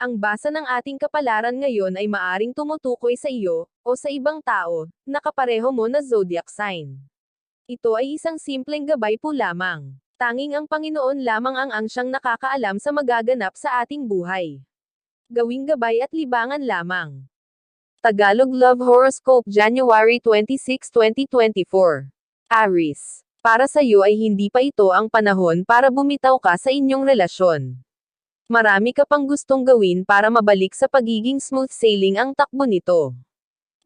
Ang basa ng ating kapalaran ngayon ay maaring tumutukoy sa iyo, o sa ibang tao, na kapareho mo na zodiac sign. Ito ay isang simpleng gabay po lamang. Tanging ang Panginoon lamang ang siyang nakakaalam sa magaganap sa ating buhay. Gawing gabay at libangan lamang. Tagalog Love Horoscope January 26, 2024. Aries. Para sa iyo ay hindi pa ito ang panahon para bumitaw ka sa inyong relasyon. Marami ka pang gustong gawin para mabalik sa pagiging smooth sailing ang takbo nito.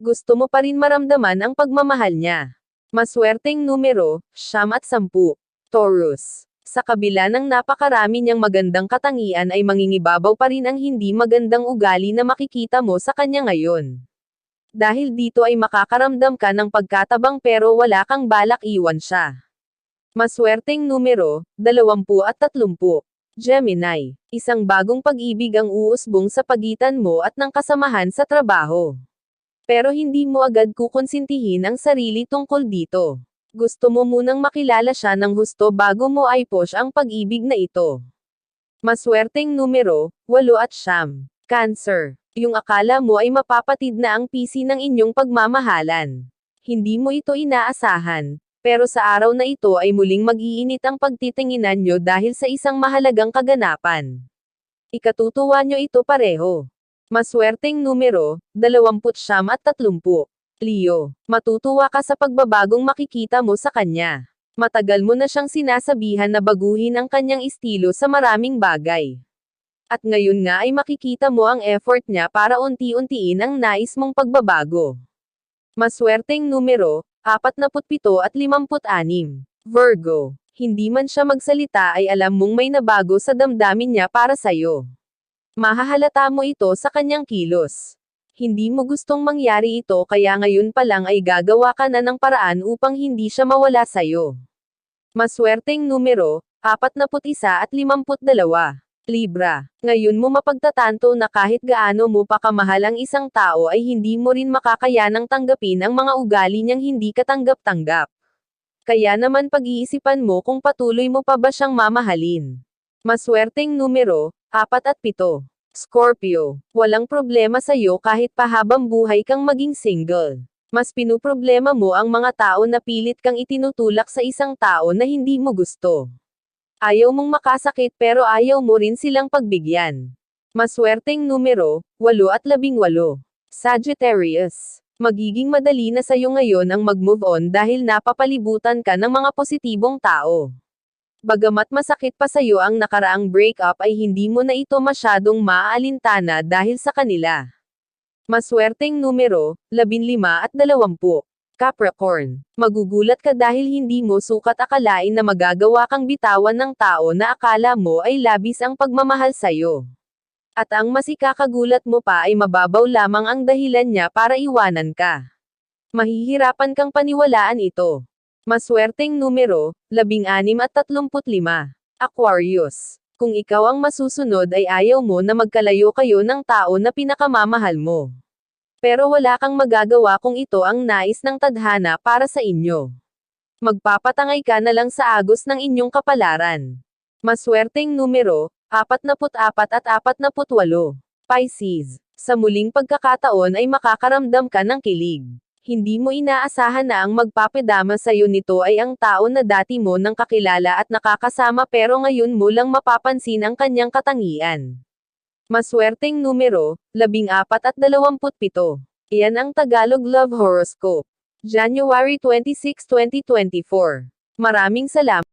Gusto mo pa rin maramdaman ang pagmamahal niya. Maswerteng numero, 9 at 10. Taurus. Sa kabila ng napakarami niyang magandang katangian ay mangingibabaw pa rin ang hindi magandang ugali na makikita mo sa kanya ngayon. Dahil dito ay makakaramdam ka ng pagkatabang pero wala kang balak iwan siya. Maswerteng numero, 20 at 30. Gemini. Isang bagong pag-ibig ang uusbong sa pagitan mo at ng kasamahan sa trabaho. Pero hindi mo agad kukonsintihin ang sarili tungkol dito. Gusto mo munang makilala siya ng husto bago mo i-push ang pag-ibig na ito. Maswerteng numero, 8 at 9. Cancer. Yung akala mo ay mapapatid na ang pisi ng inyong pagmamahalan. Hindi mo ito inaasahan. Pero sa araw na ito ay muling mag-iinit ang pagtitinginan nyo dahil sa isang mahalagang kaganapan. Ikatutuwa nyo ito pareho. Maswerteng numero, 29 at 30. Leo. Matutuwa ka sa pagbabagong makikita mo sa kanya. Matagal mo na siyang sinasabihan na baguhin ang kanyang estilo sa maraming bagay. At ngayon nga ay makikita mo ang effort niya para unti-untiin ang nais mong pagbabago. Maswerteng numero, 47 at 56. Virgo. Hindi man siya magsalita ay alam mong may nabago sa damdamin niya para sa'yo. Mahahalata mo ito sa kanyang kilos. Hindi mo gustong mangyari ito kaya ngayon pa lang ay gagawa ka na ng paraan upang hindi siya mawala sa'yo. Maswerteng numero, 41 at 52. Libra. Ngayon mo mapagtatanto na kahit gaano mo pa kamahal ang isang tao ay hindi mo rin makakayanang tanggapin ang mga ugali niyang hindi katanggap-tanggap. Kaya naman pag-iisipan mo kung patuloy mo pa ba siyang mamahalin. Maswerteng numero, 4 at 7. Scorpio. Walang problema sa'yo kahit pa habang buhay kang maging single. Mas pinuproblema mo ang mga tao na pilit kang itinutulak sa isang tao na hindi mo gusto. Ayaw mong makasakit pero ayaw mo rin silang pagbigyan. Maswerteng numero, 8 at 18. Sagittarius. Magiging madali na sa'yo ngayon ang mag-move on dahil napapalibutan ka ng mga positibong tao. Bagamat masakit pa sa'yo ang nakaraang breakup ay hindi mo na ito masyadong maaalintana dahil sa kanila. Maswerteng numero, 15 at 20. Capricorn. Magugulat ka dahil hindi mo sukat akalain na magagawa kang bitawan ng tao na akala mo ay labis ang pagmamahal sa'yo. At ang mas ikakagulat mo pa ay mababaw lamang ang dahilan niya para iwanan ka. Mahihirapan kang paniwalaan ito. Maswerteng numero, 16 at 35. Aquarius. Kung ikaw ang masusunod ay ayaw mo na magkalayo kayo ng tao na pinakamamahal mo. Pero wala kang magagawa kung ito ang nais ng tadhana para sa inyo. Magpapatangay ka na lang sa agos ng inyong kapalaran. Maswerteng numero, 44 at 48. Pisces. Sa muling pagkakataon ay makakaramdam ka ng kilig. Hindi mo inaasahan na ang magpapedama sa'yo nito ay ang tao na dati mo nang kakilala at nakakasama pero ngayon mo lang mapapansin ang kanyang katangian. Maswerteng numero, 14 at 27. Iyan ang Tagalog Love Horoscope. January 26, 2024. Maraming salamat.